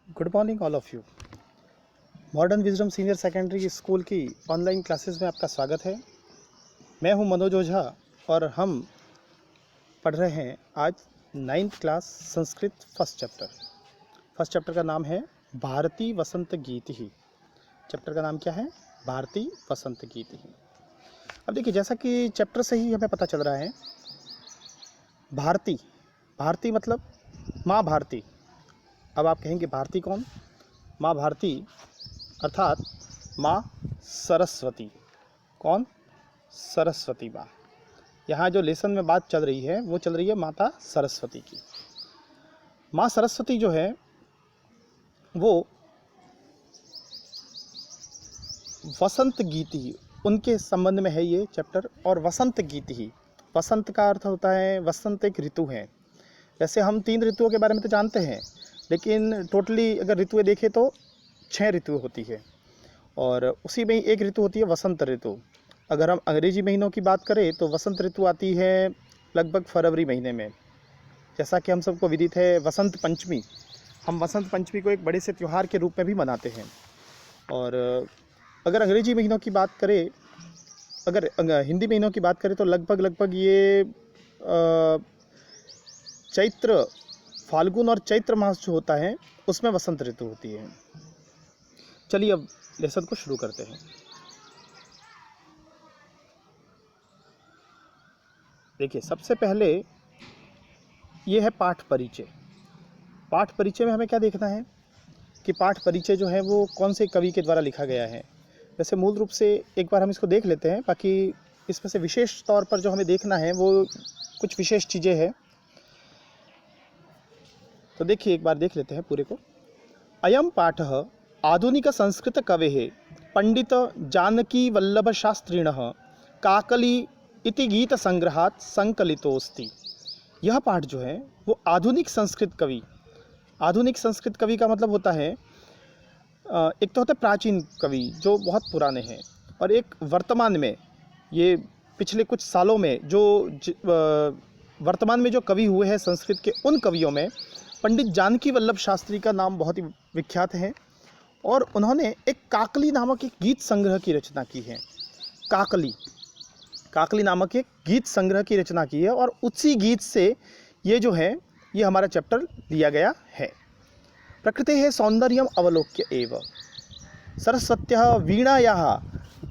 Good morning all of you. Modern wisdom senior secondary school की online classes में आपका स्वागत है। मैं हूं मनोज ओझा और हम पढ़ रहे हैं आज 9th class Sanskrit first chapter. First chapter का नाम है भारती वसंत गीत ही। चैप्टर का नाम क्या है? भारती वसंत गीत ही। अब देखिए, जैसा कि चैप्टर से ही हमें पता चल रहा है, भारती भारती मतलब माँ भारती। अब आप कहेंगे भारती कौन? माँ भारती अर्थात माँ सरस्वती। कौन? सरस्वती माँ। यहाँ जो लेसन में बात चल रही है वो चल रही है माता सरस्वती की। माँ सरस्वती जो है वो वसंत गीत ही, उनके संबंध में है ये चैप्टर। और वसंत गीत ही, वसंत का अर्थ होता है, वसंत एक ऋतु है। वैसे हम 3 ऋतुओं के बारे में तो जानते हैं, लेकिन टोटली अगर ऋतुएं देखें तो 6 ऋतुएं होती है और उसी में ही एक ऋतु होती है वसंत ऋतु। अगर हम अंग्रेजी महीनों की बात करें तो वसंत ऋतु आती है लगभग फरवरी महीने में। जैसा कि हम सबको विदित है, वसंत पंचमी, हम वसंत पंचमी को एक बड़े से त्यौहार के रूप में भी मनाते हैं। और अगर अंग्रेजी महीनों की बात करें, अगर हिंदी महीनों की बात करें तो लगभग ये चैत्र, फाल्गुन और चैत्र मास जो होता है उसमें वसंत ऋतु होती है। चलिए अब लेसन को शुरू करते हैं। देखिए, सबसे पहले ये है पाठ परिचय। पाठ परिचय में हमें क्या देखना है कि पाठ परिचय जो है वो कौन से कवि के द्वारा लिखा गया है। वैसे मूल रूप से एक बार हम इसको देख लेते हैं, बाकी इसमें से विशेष तौर पर जो हमें देखना है वो कुछ विशेष चीज़ें हैं। तो देखिए, एक बार देख लेते हैं पूरे को। अयम पाठ आधुनिक संस्कृत कवेः पंडित जानकी वल्लभ शास्त्रिणः काकली इति गीत संग्रहात संकलितोस्ति। यह पाठ जो है वो आधुनिक संस्कृत कवि, आधुनिक संस्कृत कवि का मतलब होता है एक तो होता है प्राचीन कवि जो बहुत पुराने हैं, और एक वर्तमान में, ये पिछले कुछ सालों में जो वर्तमान में जो कवि हुए हैं संस्कृत के, उन कवियों में पंडित जानकी वल्लभ शास्त्री का नाम बहुत ही विख्यात है। और उन्होंने एक काकली नामक एक गीत संग्रह की रचना की है। काकली नामक एक गीत संग्रह की रचना की है और उसी गीत से ये जो है ये हमारा चैप्टर दिया गया है। प्रकृतेः सौंदर्यम अवलोक्य एव सरस्वत्यः वीणायाः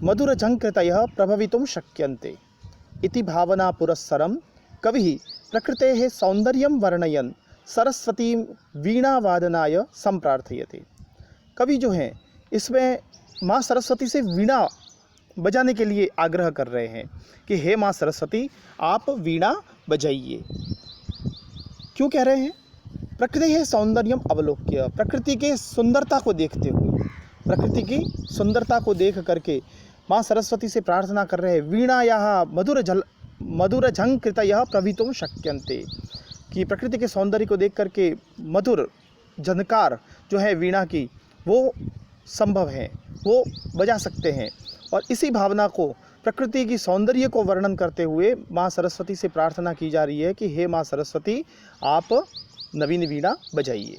मधुरझङ्कृतयः प्रभवितुं शक्यन्ते इति भावना पुरस्सरं कविः प्रकृतेः सौंदर्यं वर्णयन् सरस्वती वीणावादनाय संप्रार्थयते। कवि जो हैं इसमें माँ सरस्वती से वीणा बजाने के लिए आग्रह कर रहे हैं कि हे माँ सरस्वती, आप वीणा बजाइए। क्यों कह रहे हैं? प्रकृति है सौंदर्यम अवलोक्य, प्रकृति के सुंदरता को देखते हुए, प्रकृति की सुंदरता को देख करके माँ सरस्वती से प्रार्थना कर रहे हैं, वीणायाः मधुर झङ्कृतयः प्रभवितुं शक्यन्ते, कि प्रकृति के सौंदर्य को देख करके मधुर झनकार जो है वीणा की वो संभव है, वो बजा सकते हैं। और इसी भावना को, प्रकृति की सौंदर्य को वर्णन करते हुए माँ सरस्वती से प्रार्थना की जा रही है कि हे माँ सरस्वती, आप नवीन वीणा बजाइए।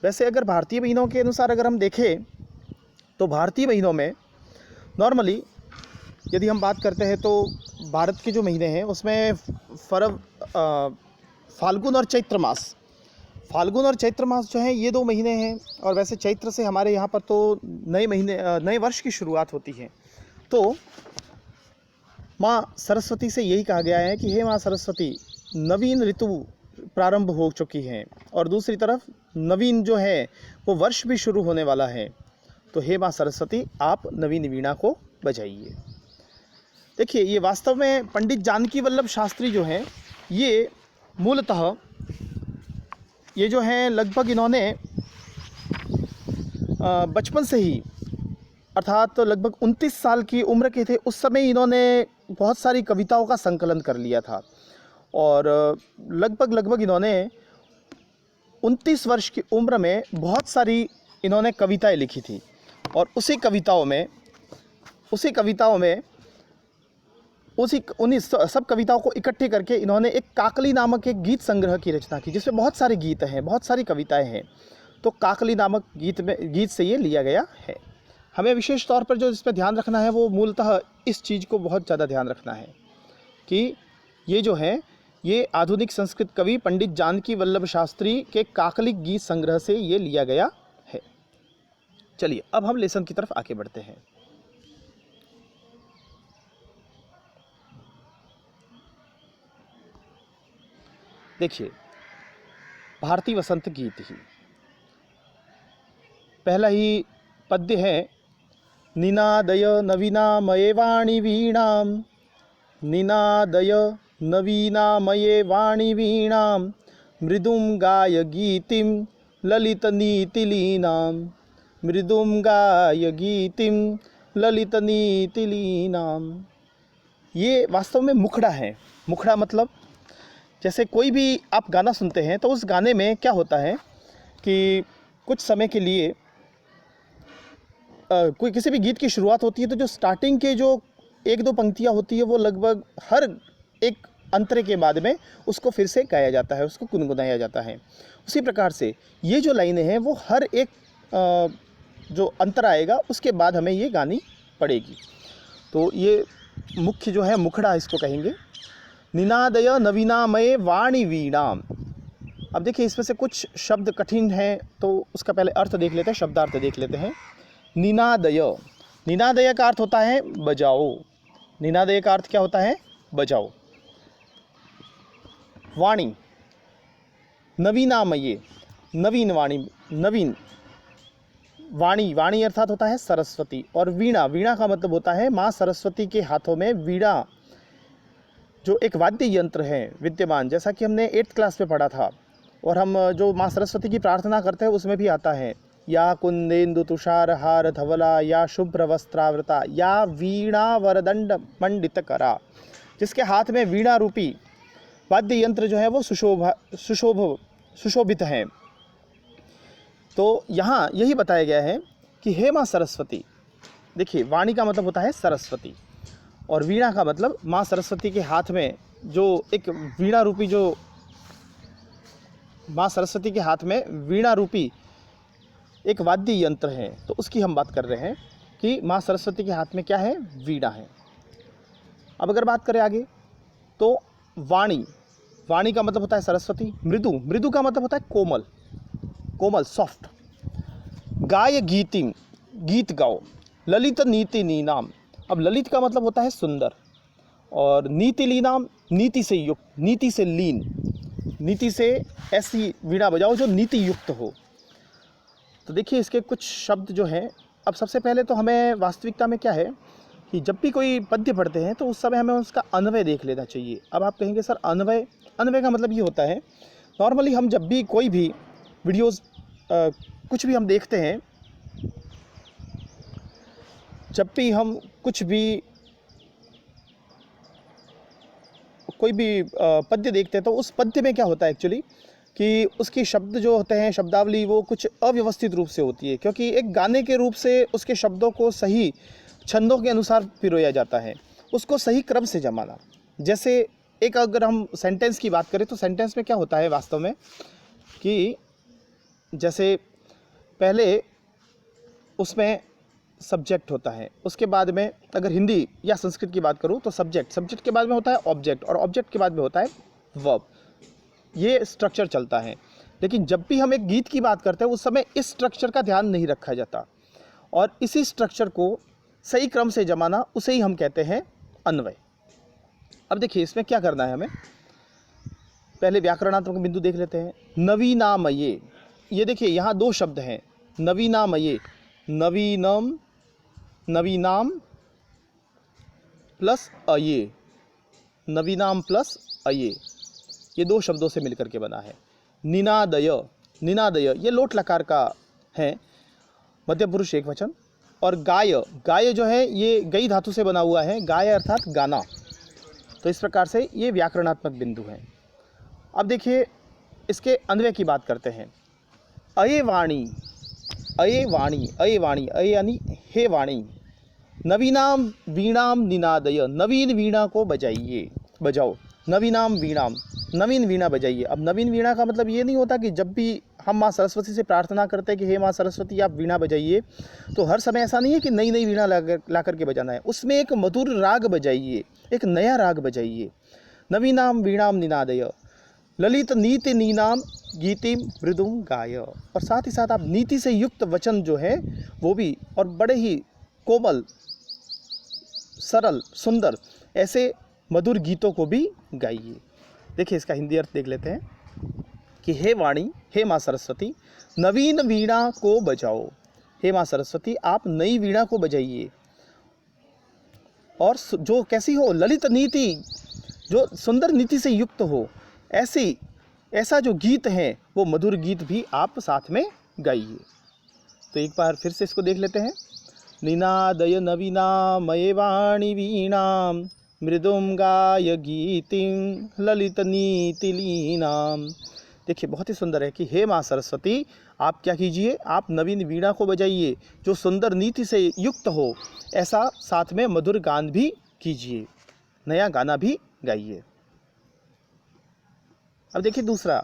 वैसे अगर भारतीय महीनों के अनुसार अगर हम देखें तो भारतीय महीनों में नॉर्मली यदि हम बात करते हैं तो भारत के जो महीने हैं उसमें फाल्गुन और चैत्र मास, फाल्गुन और चैत्र मास जो हैं ये 2 महीने हैं। और वैसे चैत्र से हमारे यहाँ पर तो नए वर्ष की शुरुआत होती है। तो माँ सरस्वती से यही कहा गया है कि हे माँ सरस्वती, नवीन ऋतु प्रारंभ हो चुकी है और दूसरी तरफ नवीन जो है वो वर्ष भी शुरू होने वाला है, तो हे माँ सरस्वती, आप नवीन वीणा को बजाइए। देखिए, ये वास्तव में पंडित जानकी वल्लभ शास्त्री जो हैं ये मूलतः ये जो हैं लगभग इन्होंने बचपन से ही, अर्थात तो लगभग 29 साल की उम्र के थे उस समय इन्होंने बहुत सारी कविताओं का संकलन कर लिया था। और लगभग इन्होंने 29 वर्ष की उम्र में बहुत सारी इन्होंने कविताएं लिखी थी। और उसी कविताओं में उन्हीं सब कविताओं को इकट्ठे करके इन्होंने एक काकली नामक एक गीत संग्रह की रचना की, जिसमें बहुत सारे गीत हैं, बहुत सारी कविताएं हैं। तो काकली नामक गीत से ये लिया गया है। हमें विशेष तौर पर जो इस पर ध्यान रखना है वो मूलतः इस चीज़ को बहुत ज़्यादा ध्यान रखना है कि ये जो है ये आधुनिक संस्कृत कवि पंडित जानकी वल्लभ शास्त्री के काकली गीत संग्रह से ये लिया गया है। चलिए अब हम लेसन की तरफ आगे बढ़ते हैं। देखिए, भारतीय वसंत गीत ही पहला ही पद्य है, निनादय नवीनामये वाणी वीणां, निनादय नवीनामये वाणी वीणां, मृदुं गाय गीतिं ललितनीतिलीनां, मृदुं गाय गीतिं ललितनीतिलीनां। ये वास्तव में मुखड़ा है। मुखड़ा मतलब जैसे कोई भी आप गाना सुनते हैं तो उस गाने में क्या होता है कि कुछ समय के लिए कोई किसी भी गीत की शुरुआत होती है तो जो स्टार्टिंग के जो एक दो पंक्तियाँ होती है वो लगभग हर एक अंतरे के बाद में उसको फिर से गाया जाता है, उसको गुनगुनाया जाता है। उसी प्रकार से ये जो लाइनें हैं वो हर एक जो अंतर आएगा उसके बाद हमें ये गानी पड़ेगी। तो ये मुख्य जो है मुखड़ा इसको कहेंगे। निनादय नवीनामये वाणी वीणाम। अब देखिए इसमें से कुछ शब्द कठिन हैं तो उसका पहले अर्थ देख लेते हैं, शब्दार्थ देख लेते हैं। निनादय, निनादय का अर्थ होता है बजाओ। निनादय का अर्थ क्या होता है? बजाओ। वाणी, नवीनामये, नवीन वाणी, नवीन वाणी, वाणी अर्थात होता है सरस्वती। और वीणा, वीणा का मतलब होता है माँ सरस्वती के हाथों में वीणा जो एक वाद्य यंत्र है विद्यमान, जैसा कि हमने 8th क्लास में पढ़ा था। और हम जो माँ सरस्वती की प्रार्थना करते हैं उसमें भी आता है, या कुंदेन्दु तुषार हार धवला, या शुभ्र वस्त्रावृता, या वीणा वरदंड मंडित करा। जिसके हाथ में वीणा रूपी वाद्य यंत्र जो है वो सुशोभित है। तो यहाँ यही बताया गया है कि हे माँ सरस्वती। देखिए, वाणी का मतलब होता है सरस्वती और वीणा का मतलब माँ सरस्वती के हाथ में जो एक वीणा रूपी, जो माँ सरस्वती के हाथ में वीणा रूपी एक वाद्य यंत्र है, तो उसकी हम बात कर रहे हैं कि माँ सरस्वती के हाथ में क्या है? वीणा है। अब अगर बात करें आगे तो वाणी, वाणी का मतलब होता है सरस्वती। मृदु, मृदु का मतलब होता है कोमल, कोमल, सॉफ्ट। गाय गीतिम, गीत गाओ। ललित नीति नीनाम, अब ललित का मतलब होता है सुंदर, और नीति लीनाम, नीति से युक्त, नीति से लीन, नीति से ऐसी वीणा बजाओ जो नीति युक्त हो। तो देखिए इसके कुछ शब्द जो हैं। अब सबसे पहले तो हमें वास्तविकता में क्या है कि जब भी कोई पद्य पढ़ते हैं तो उस समय हमें उसका अन्वय देख लेना चाहिए। अब आप कहेंगे सर अन्वय, अन्वय का मतलब ये होता है, नॉर्मली हम जब भी कोई भी वीडियोस कुछ भी हम देखते हैं, जब भी हम कुछ भी कोई भी पद्य देखते हैं तो उस पद्य में क्या होता है एक्चुअली कि उसकी शब्द जो होते हैं, शब्दावली, वो कुछ अव्यवस्थित रूप से होती है, क्योंकि एक गाने के रूप से उसके शब्दों को सही छंदों के अनुसार पिरोया जाता है, उसको सही क्रम से जमाना। जैसे एक अगर हम सेंटेंस की बात करें तो सेंटेंस में क्या होता है वास्तव में कि जैसे पहले उसमें सब्जेक्ट होता है, उसके बाद में अगर हिंदी या संस्कृत की बात करूँ तो सब्जेक्ट, सब्जेक्ट के बाद में होता है ऑब्जेक्ट, और ऑब्जेक्ट के बाद में होता है वर्ब। ये स्ट्रक्चर चलता है। लेकिन जब भी हम एक गीत की बात करते हैं उस समय इस स्ट्रक्चर का ध्यान नहीं रखा जाता, और इसी स्ट्रक्चर को सही क्रम से जमाना, उसे ही हम कहते हैं अन्वय। अब देखिए इसमें क्या करना है हमें, पहले व्याकरणात्मक बिंदु देख लेते हैं। नवीनामये, ये देखिए यहाँ दो शब्द हैं, नवीनामये, नवीनम, नवीनाम प्लस अये, नवीनाम प्लस अये, ये दो शब्दों से मिलकर के बना है। निनादय, निनादय ये लोट लकार का है, मध्य पुरुष एक वचन। और गाय, गाय जो है ये गई धातु से बना हुआ है, गाय अर्थात गाना। तो इस प्रकार से ये व्याकरणात्मक बिंदु हैं। अब देखिए इसके अन्वय की बात करते हैं। अये वाणी, अये वाणी, अये वाणी, अये यानी हे वाणी। नवीनाम वीणाम निनादय, नवीन वीणा को बजाइए, बजाओ। नवीनाम वीणाम, नवीन वीणा बजाइए। अब नवीन वीणा का मतलब ये नहीं होता कि जब भी हम माँ सरस्वती से प्रार्थना करते हैं कि हे माँ सरस्वती आप वीणा बजाइए, तो हर समय ऐसा नहीं है कि नई नई वीणा ला करके बजाना है। उसमें एक मधुर राग बजाइए, एक नया राग बजाइए। नवीनाम वीणाम निनादय ललित नीति नीनाम गीतिम मृदुम गाय। और साथ ही साथ आप नीति से युक्त वचन जो है वो भी, और बड़े ही कोमल, सरल, सुंदर ऐसे मधुर गीतों को भी गाइए। देखिए इसका हिंदी अर्थ देख लेते हैं कि हे वाणी, हे माँ सरस्वती, नवीन वीणा को बजाओ। हे माँ सरस्वती आप नई वीणा को बजाइए, और जो कैसी हो, ललित नीति, जो सुंदर नीति से युक्त हो, ऐसा जो गीत है वो मधुर गीत भी आप साथ में गाइए। तो एक बार फिर से इसको देख लेते हैं। निनादय नवीनामये वाणी वीणाम मृदुम गाय गीतिम ललित नीति लीनाम। देखिए बहुत ही सुंदर है कि हे माँ सरस्वती आप क्या कीजिए, आप नवीन वीणा को बजाइए जो सुंदर नीति से युक्त हो, ऐसा साथ में मधुर गान भी कीजिए, नया गाना भी गाइए। अब देखिए दूसरा,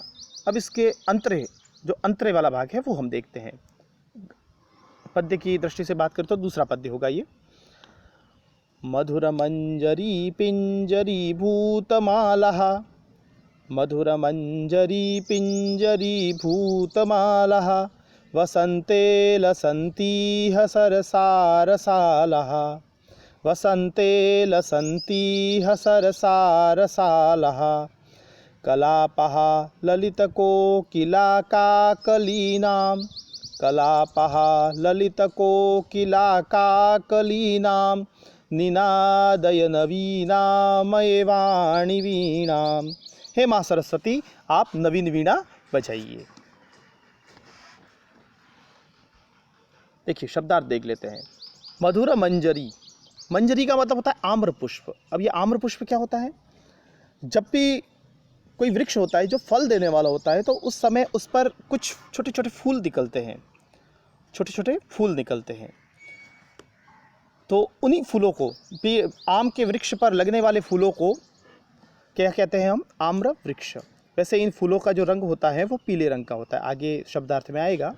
अब इसके अंतरे, जो अंतरे वाला भाग है वो हम देखते हैं। पद्य की दृष्टि से बात करें तो दूसरा पद्य होगा ये। मधुर मंजरी पिंजरी भूतमालः, मधुर मंजरी पिंजरी भूतमालः, वसन्ते लसन्तीह सरसारसालः, वसन्ते लसन्तीह सरसारसालः, कलापः ललितकोकिलाकाकलीनां, कलापः ललितकोकिलाकाकलीनां, निनादय नवीनामये वाणी वीणाम। हे माँ सरस्वती आप नवीन वीणा बजाइए। देखिए शब्दार्थ देख लेते हैं। मधुर मंजरी, मंजरी का मतलब होता है आम्र पुष्प। अब ये आम्र पुष्प क्या होता है, जब भी कोई वृक्ष होता है जो फल देने वाला होता है तो उस समय उस पर कुछ छोटे छोटे फूल निकलते हैं, छोटे छोटे फूल निकलते हैं। तो उन्हीं फूलों को, आम के वृक्ष पर लगने वाले फूलों को क्या कहते हैं हम, आम्र वृक्ष। वैसे इन फूलों का जो रंग होता है वो पीले रंग का होता है, आगे शब्दार्थ में आएगा।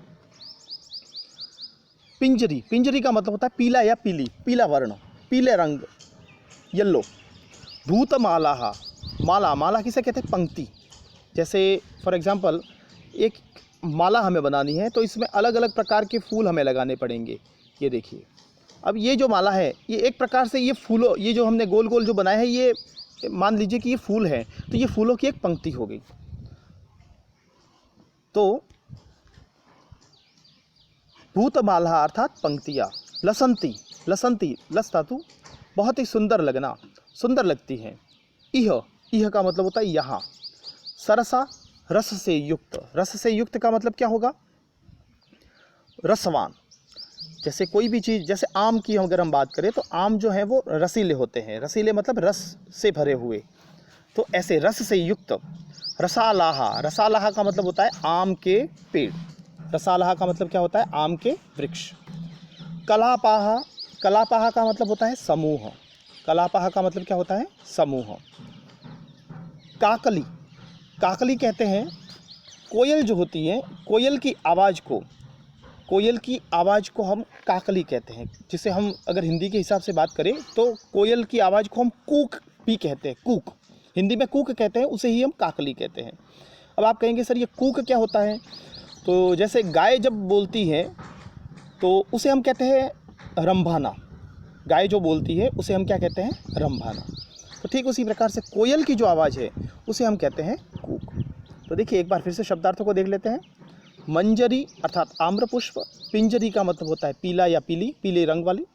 पिंजरी, पिंजरी का मतलब होता है पीला या पीली, पीला वर्ण, पीले रंग, येलो। भूतमाला, माला, माला किसे कहते हैं, पंक्ति। जैसे फॉर एग्जांपल एक माला हमें बनानी है तो इसमें अलग अलग प्रकार के फूल हमें लगाने पड़ेंगे। ये देखिए, अब ये जो माला है ये एक प्रकार से, ये फूलों, ये जो हमने गोल गोल जो बनाया है, ये मान लीजिए कि ये फूल है, तो ये फूलों की एक पंक्ति हो गई। तो भूतमाला अर्थात पंक्तियाँ। लसंती, लसंती लस धातु, बहुत ही सुंदर लगना, सुंदर लगती है। इह, इह का मतलब होता है यहाँ। सरसा, रस से युक्त, रस से युक्त का मतलब क्या होगा, रसवान। जैसे कोई भी चीज़, जैसे आम की अगर हम बात करें तो आम जो है वो रसीले होते हैं, रसीले मतलब रस से भरे हुए, तो ऐसे रस से युक्त। रसालाहा, रसालाहा का मतलब होता है आम के पेड़, रसालाहा का मतलब क्या होता है, आम के वृक्ष। कलापाहा, कलापाहा का मतलब होता है समूह, कलापाहा का मतलब क्या होता है, समूह। काकली, काकली कहते हैं कोयल जो होती है, कोयल की आवाज़ को, कोयल की आवाज़ को हम काकली कहते हैं। जिसे हम अगर हिंदी के हिसाब से बात करें तो कोयल की आवाज़ को हम कूक भी कहते हैं, कूक, हिंदी में कूक कहते हैं, उसे ही हम काकली कहते हैं। अब आप कहेंगे सर ये कूक क्या होता है, तो जैसे गाय जब बोलती है तो उसे हम कहते हैं रंभाना, गाय जो बोलती है उसे हम क्या कहते हैं, रंभाना। तो ठीक उसी प्रकार से कोयल की जो आवाज़ है उसे हम कहते हैं कूक। तो देखिए एक बार फिर से शब्दार्थों को देख लेते हैं। मंजरी अर्थात आम्र पुष्प, पिंजरी का मतलब होता है पीला या पीली, पीले रंग वाली।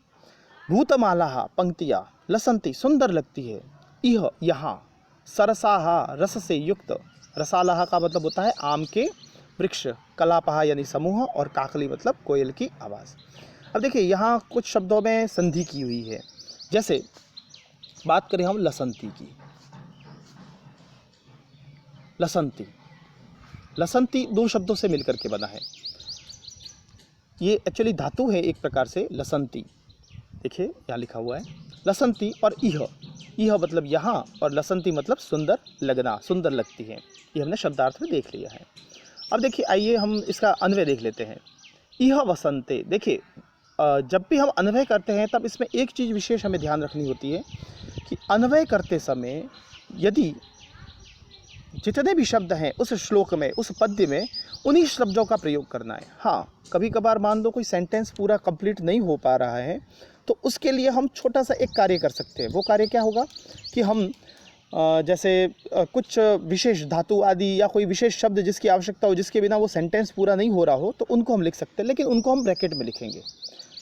भूतमाला पंक्तियाँ, लसंती सुंदर लगती है, इह यहाँ, सरसाहा रस से युक्त, रसालाहा का मतलब होता है आम के वृक्ष, कलापहा यानी समूह, और काकली मतलब कोयल की आवाज़। अब देखिए यहाँ कुछ शब्दों में संधि की हुई है। जैसे बात करें हम लसंती की, लसंती, लसंती दो शब्दों से मिलकर के बना है। ये एक्चुअली धातु है एक प्रकार से, लसंती। देखिए यहाँ लिखा हुआ है लसंती, और इह, इह मतलब यहाँ, और लसंती मतलब सुंदर लगना, सुंदर लगती है। ये हमने शब्दार्थ में देख लिया है। अब देखिए, आइए हम इसका अन्वय देख लेते हैं। इह वसंते, देखिए जब भी हम अन्वय करते हैं तब इसमें एक चीज़ विशेष हमें ध्यान रखनी होती है कि अन्वय करते समय यदि जितने भी शब्द हैं उस श्लोक में, उस पद्य में, उन्हीं शब्दों का प्रयोग करना है। हाँ, कभी कभार मान लो कोई सेंटेंस पूरा कंप्लीट नहीं हो पा रहा है, तो उसके लिए हम छोटा सा एक कार्य कर सकते हैं। वो कार्य क्या होगा कि हम जैसे कुछ विशेष धातु आदि या कोई विशेष शब्द जिसकी आवश्यकता हो, जिसके बिना वो सेंटेंस पूरा नहीं हो रहा हो, तो उनको हम लिख सकते हैं, लेकिन उनको हम ब्रैकेट में लिखेंगे।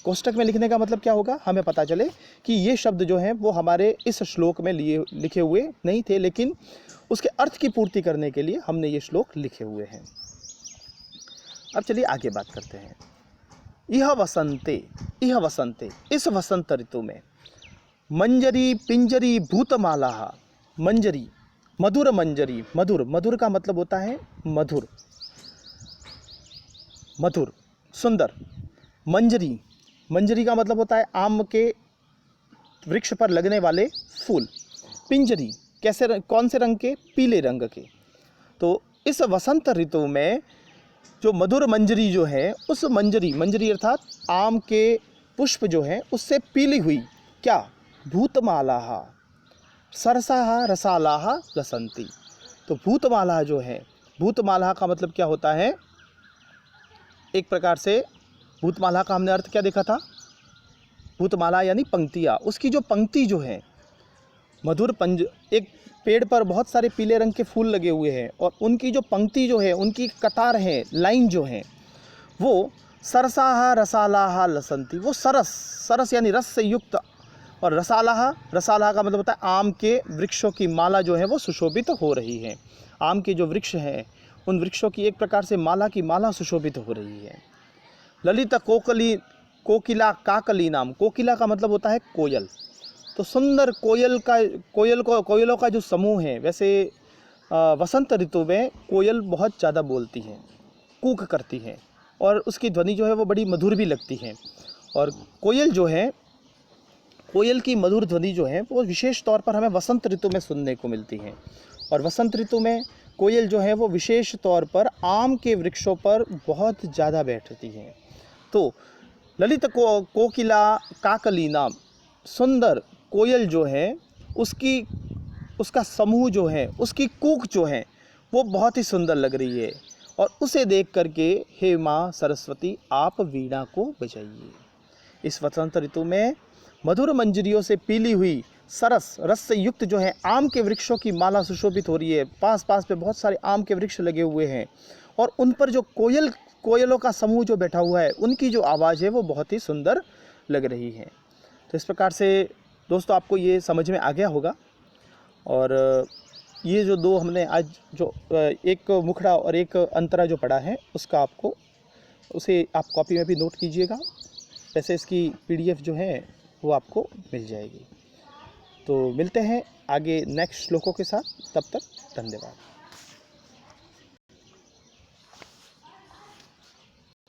कोष्टक में लिखने का मतलब क्या होगा, हमें पता चले कि ये शब्द जो हैं वो हमारे इस श्लोक में लिखे हुए नहीं थे, लेकिन उसके अर्थ की पूर्ति करने के लिए हमने ये श्लोक लिखे हुए हैं। अब चलिए आगे बात करते हैं। यह वसंते, यह वसंते, इस वसंत ऋतु में, मंजरी पिंजरी भूतमाला, मंजरी, मधुर मंजरी, मधुर, मधुर का मतलब होता है मधुर, मधुर, सुंदर। मंजरी, मंजरी का मतलब होता है आम के वृक्ष पर लगने वाले फूल। पिंजरी, कैसे, कौन से रंग के, पीले रंग के। तो इस वसंत ऋतु में जो मधुर मंजरी जो है, उस मंजरी, मंजरी अर्थात आम के पुष्प जो हैं उससे पीली हुई क्या, भूतमाला, सरसाहा रसालाह लसंती। तो भूतमाला जो है, भूतमाला का मतलब क्या होता है, एक प्रकार से भूतमाला का हमने अर्थ क्या देखा था, भूतमाला यानी पंक्तियाँ, उसकी जो पंक्ति जो है, मधुर पंज, एक पेड़ पर बहुत सारे पीले रंग के फूल लगे हुए हैं और उनकी जो पंक्ति जो है, उनकी कतार है, लाइन जो है, वो सरसाहा रसालाहा लसंती, वो सरस, सरस यानी रस से युक्त, और रसालाहा, रसालाहा का मतलब होता है आम के वृक्षों की माला जो है वो सुशोभित हो रही है। आम के जो वृक्ष हैं उन वृक्षों की एक प्रकार से माला की माला सुशोभित हो रही है। ललित कोकली, कोकिला काकली नाम, कोकिला का मतलब होता है कोयल। तो सुंदर कोयल का, कोयलों का जो समूह है, वैसे वसंत ऋतु में कोयल बहुत ज़्यादा बोलती है, कूक करती है, और उसकी ध्वनि जो है वो बड़ी मधुर भी लगती है। और कोयल जो है, कोयल की मधुर ध्वनि जो है वो विशेष तौर पर हमें वसंत ऋतु में सुनने को मिलती है। और वसंत ऋतु में कोयल जो है वो विशेष तौर पर आम के वृक्षों पर बहुत ज़्यादा बैठती है। तो ललित कोकिला काकली नाम, सुंदर कोयल जो है, उसका समूह जो है, उसकी कूक जो है वो बहुत ही सुंदर लग रही है। और उसे देख करके हे माँ सरस्वती आप वीणा को बजाइए। इस वसंत ऋतु में मधुर मंजरियों से पीली हुई सरस रस से युक्त जो है आम के वृक्षों की माला सुशोभित हो रही है। पास पास पे बहुत सारे आम के वृक्ष लगे हुए हैं और उन पर जो कोयलों का समूह जो बैठा हुआ है, उनकी जो आवाज़ है वो बहुत ही सुंदर लग रही है। तो इस प्रकार से दोस्तों आपको ये समझ में आ गया होगा। और ये जो दो हमने आज जो एक मुखड़ा और एक अंतरा जो पढ़ा है, उसका उसे आप कॉपी में भी नोट कीजिएगा। वैसे इसकी PDF जो है वो आपको मिल जाएगी। तो मिलते हैं आगे नेक्स्ट श्लोकों के साथ, तब तक धन्यवाद।